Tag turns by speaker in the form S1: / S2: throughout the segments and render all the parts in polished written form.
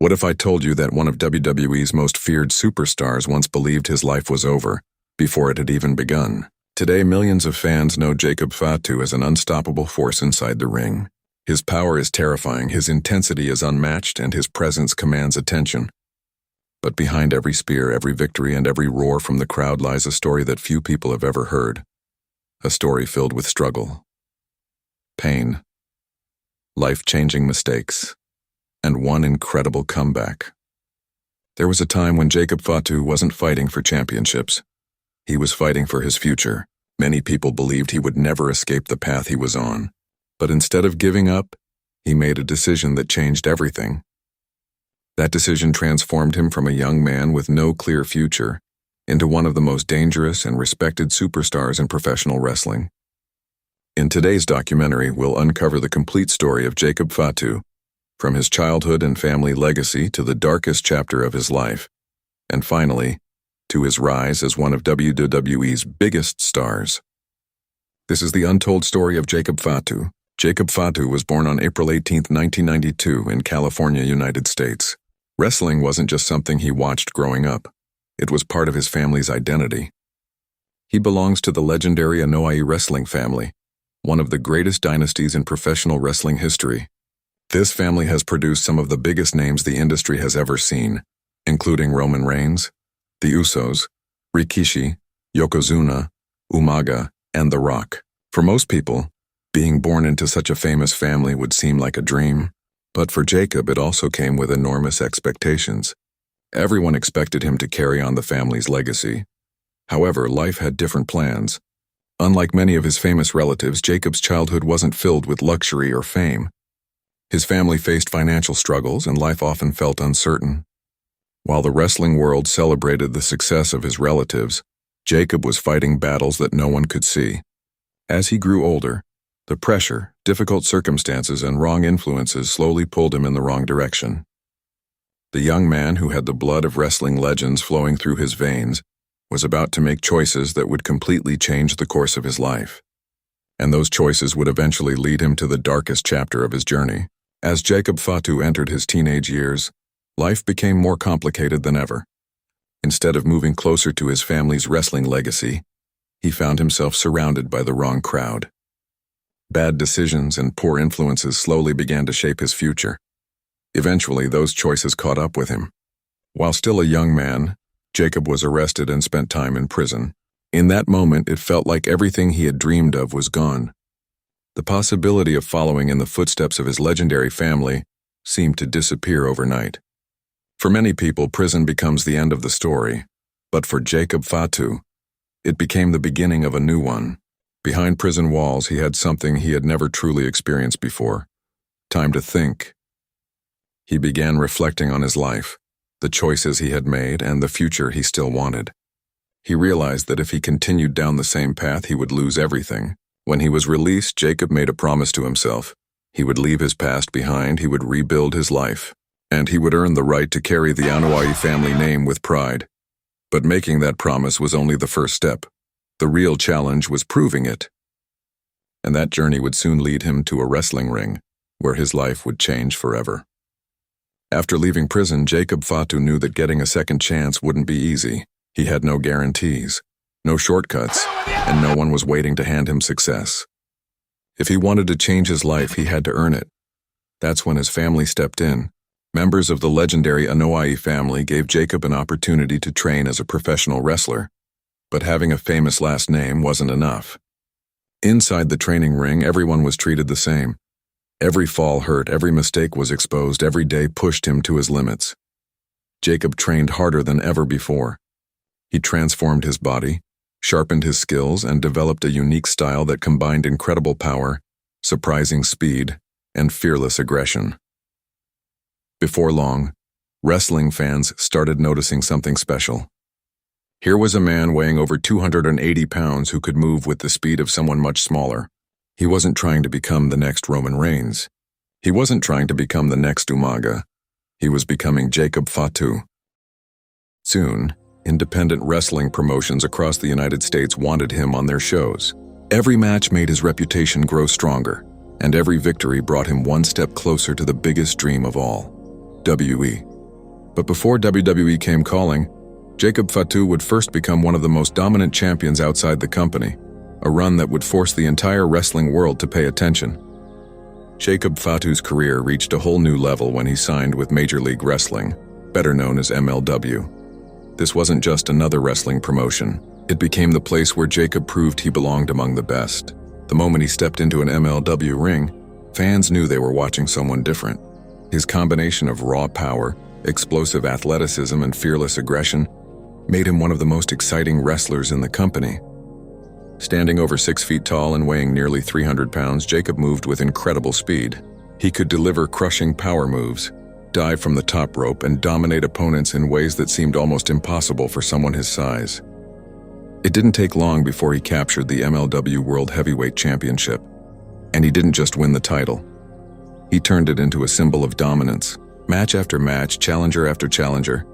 S1: What if I told you that one of WWE's most feared superstars once believed his life was over, before it had even begun? Today, millions of fans know Jacob Fatu as an unstoppable force inside the ring. His power is terrifying, his intensity is unmatched, and his presence commands attention. But behind every spear, every victory, and every roar from the crowd lies a story that few people have ever heard. A story filled with struggle, pain, life-changing mistakes, and one incredible comeback. There was a time when Jacob Fatu wasn't fighting for championships. He was fighting for his future. Many people believed he would never escape the path he was on. But instead of giving up, he made a decision that changed everything. That decision transformed him from a young man with no clear future into one of the most dangerous and respected superstars in professional wrestling. In today's documentary, we'll uncover the complete story of Jacob Fatu, from his childhood and family legacy to the darkest chapter of his life, and finally, to his rise as one of WWE's biggest stars. This is the untold story of Jacob Fatu. Jacob Fatu was born on April 18, 1992 in California, United States. Wrestling wasn't just something he watched growing up. It was part of his family's identity. He belongs to the legendary Anoa'i wrestling family, one of the greatest dynasties in professional wrestling history. This family has produced some of the biggest names the industry has ever seen, including Roman Reigns, the Usos, Rikishi, Yokozuna, Umaga, and The Rock. For most people, being born into such a famous family would seem like a dream. But for Jacob, it also came with enormous expectations. Everyone expected him to carry on the family's legacy. However, life had different plans. Unlike many of his famous relatives, Jacob's childhood wasn't filled with luxury or fame. His family faced financial struggles, and life often felt uncertain. While the wrestling world celebrated the success of his relatives, Jacob was fighting battles that no one could see. As he grew older, the pressure, difficult circumstances, and wrong influences slowly pulled him in the wrong direction. The young man who had the blood of wrestling legends flowing through his veins was about to make choices that would completely change the course of his life. And those choices would eventually lead him to the darkest chapter of his journey. As Jacob Fatu entered his teenage years, life became more complicated than ever. Instead of moving closer to his family's wrestling legacy, he found himself surrounded by the wrong crowd. Bad decisions and poor influences slowly began to shape his future. Eventually, those choices caught up with him. While still a young man, Jacob was arrested and spent time in prison. In that moment, it felt like everything he had dreamed of was gone. The possibility of following in the footsteps of his legendary family seemed to disappear overnight. For many people, prison becomes the end of the story, but for Jacob Fatu, it became the beginning of a new one. Behind prison walls, he had something he had never truly experienced before: time to think. He began reflecting on his life, the choices he had made, and the future he still wanted. He realized that if he continued down the same path, he would lose everything. When he was released, Jacob made a promise to himself. He would leave his past behind, he would rebuild his life, and he would earn the right to carry the Anoa'i family name with pride. But making that promise was only the first step. The real challenge was proving it. And that journey would soon lead him to a wrestling ring, where his life would change forever. After leaving prison, Jacob Fatu knew that getting a second chance wouldn't be easy. He had no guarantees, no shortcuts, and no one was waiting to hand him success. If he wanted to change his life, he had to earn it. That's when his family stepped in. Members of the legendary Anoa'i family gave Jacob an opportunity to train as a professional wrestler. But having a famous last name wasn't enough. Inside the training ring, everyone was treated the same. Every fall hurt, every mistake was exposed, every day pushed him to his limits. Jacob trained harder than ever before. He transformed his body, sharpened his skills, and developed a unique style that combined incredible power, surprising speed, and fearless aggression. Before long, wrestling fans started noticing something special. Here was a man weighing over 280 pounds who could move with the speed of someone much smaller. He wasn't trying to become the next Roman Reigns. He wasn't trying to become the next Umaga. He was becoming Jacob Fatu. Soon, independent wrestling promotions across the United States wanted him on their shows. Every match made his reputation grow stronger, and every victory brought him one step closer to the biggest dream of all: WWE. But before WWE came calling, Jacob Fatu would first become one of the most dominant champions outside the company, a run that would force the entire wrestling world to pay attention. Jacob Fatu's career reached a whole new level when he signed with Major League Wrestling, better known as MLW. This wasn't just another wrestling promotion. It became the place where Jacob proved he belonged among the best. The moment he stepped into an MLW ring, fans knew they were watching someone different. His combination of raw power, explosive athleticism, and fearless aggression made him one of the most exciting wrestlers in the company. Standing over 6 feet tall and weighing nearly 300 pounds, Jacob moved with incredible speed. He could deliver crushing power moves, dive from the top rope, and dominate opponents in ways that seemed almost impossible for someone his size. It didn't take long before he captured the MLW World Heavyweight Championship. And he didn't just win the title. He turned it into a symbol of dominance. Match after match, challenger after challenger,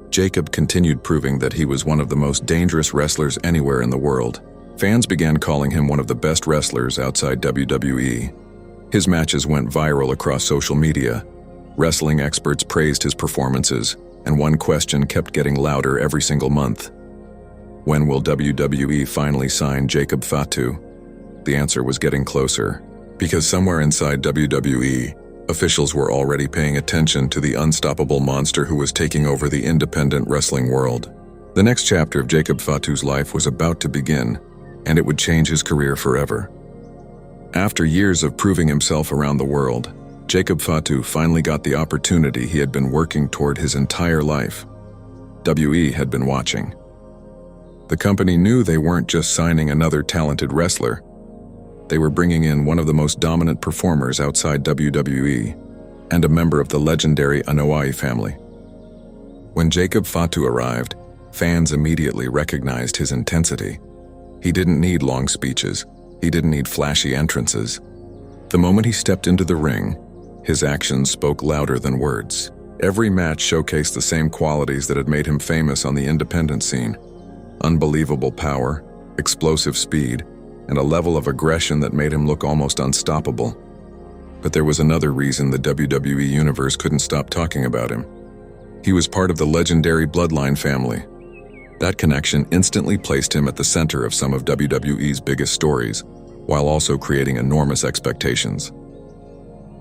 S1: Jacob continued proving that he was one of the most dangerous wrestlers anywhere in the world. Fans began calling him one of the best wrestlers outside WWE. His matches went viral across social media. Wrestling experts praised his performances, and one question kept getting louder every single month. When will WWE finally sign Jacob Fatu? The answer was getting closer, because somewhere inside WWE, officials were already paying attention to the unstoppable monster who was taking over the independent wrestling world. The next chapter of Jacob Fatu's life was about to begin, and it would change his career forever. After years of proving himself around the world, Jacob Fatu finally got the opportunity he had been working toward his entire life. WWE had been watching. The company knew they weren't just signing another talented wrestler. They were bringing in one of the most dominant performers outside WWE, and a member of the legendary Anoa'i family. When Jacob Fatu arrived, fans immediately recognized his intensity. He didn't need long speeches. He didn't need flashy entrances. The moment he stepped into the ring, his actions spoke louder than words. Every match showcased the same qualities that had made him famous on the independent scene: unbelievable power, explosive speed, and a level of aggression that made him look almost unstoppable. But there was another reason the WWE Universe couldn't stop talking about him. He was part of the legendary Bloodline family. That connection instantly placed him at the center of some of WWE's biggest stories, while also creating enormous expectations.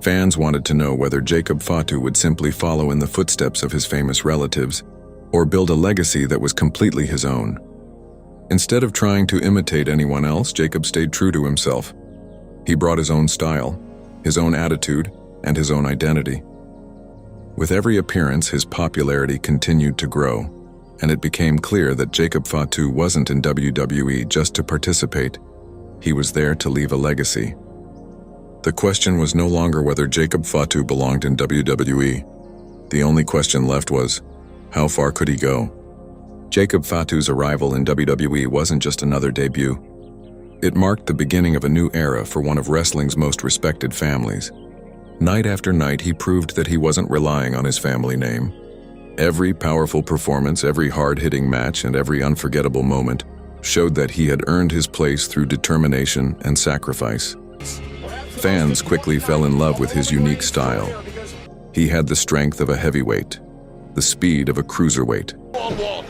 S1: Fans wanted to know whether Jacob Fatu would simply follow in the footsteps of his famous relatives, or build a legacy that was completely his own. Instead of trying to imitate anyone else, Jacob stayed true to himself. He brought his own style, his own attitude, and his own identity. With every appearance, his popularity continued to grow, and it became clear that Jacob Fatu wasn't in WWE just to participate. He was there to leave a legacy. The question was no longer whether Jacob Fatu belonged in WWE. The only question left was, how far could he go? Jacob Fatu's arrival in WWE wasn't just another debut. It marked the beginning of a new era for one of wrestling's most respected families. Night after night, he proved that he wasn't relying on his family name. Every powerful performance, every hard-hitting match, and every unforgettable moment showed that he had earned his place through determination and sacrifice. Fans quickly fell in love with his unique style. He had the strength of a heavyweight, the speed of a cruiserweight,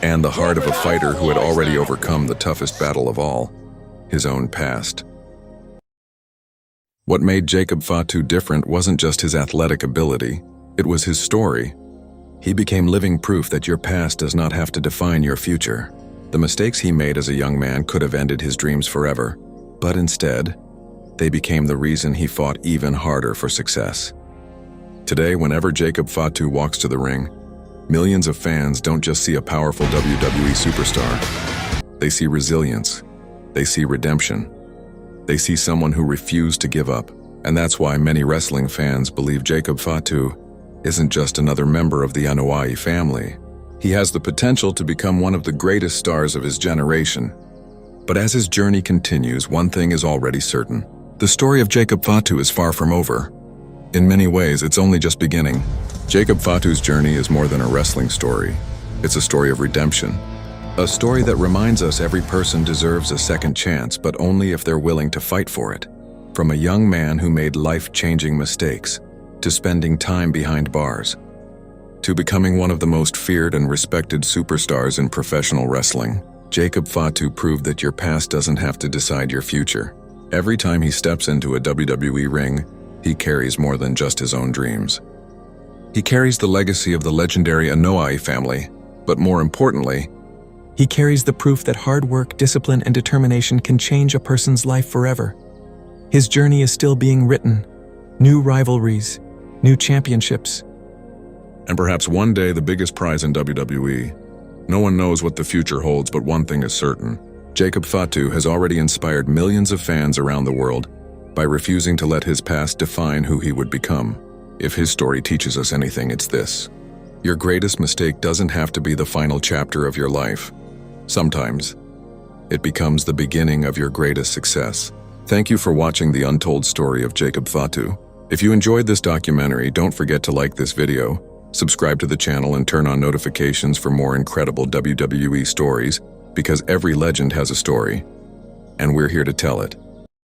S1: and the heart of a fighter who had already overcome the toughest battle of all, his own past. What made Jacob Fatu different wasn't just his athletic ability, it was his story. He became living proof that your past does not have to define your future. The mistakes he made as a young man could have ended his dreams forever, but instead, they became the reason he fought even harder for success. Today, whenever Jacob Fatu walks to the ring, millions of fans don't just see a powerful WWE superstar. They see resilience. They see redemption. They see someone who refused to give up. And that's why many wrestling fans believe Jacob Fatu isn't just another member of the Anoa'i family. He has the potential to become one of the greatest stars of his generation. But as his journey continues, one thing is already certain. The story of Jacob Fatu is far from over. In many ways, it's only just beginning. Jacob Fatu's journey is more than a wrestling story. It's a story of redemption. A story that reminds us every person deserves a second chance, but only if they're willing to fight for it. From a young man who made life-changing mistakes, to spending time behind bars, to becoming one of the most feared and respected superstars in professional wrestling. Jacob Fatu proved that your past doesn't have to decide your future. Every time he steps into a WWE ring, he carries more than just his own dreams. He carries the legacy of the legendary Anoa'i family, but more importantly,
S2: he carries the proof that hard work, discipline, and determination can change a person's life forever. His journey is still being written. New rivalries, new championships.
S1: And perhaps one day the biggest prize in WWE. No one knows what the future holds, but one thing is certain. Jacob Fatu has already inspired millions of fans around the world by refusing to let his past define who he would become. If his story teaches us anything, it's this. Your greatest mistake doesn't have to be the final chapter of your life. Sometimes, it becomes the beginning of your greatest success. Thank you for watching the untold story of Jacob Fatu. If you enjoyed this documentary, don't forget to like this video, subscribe to the channel, and turn on notifications for more incredible WWE stories, because every legend has a story, and we're here to tell it.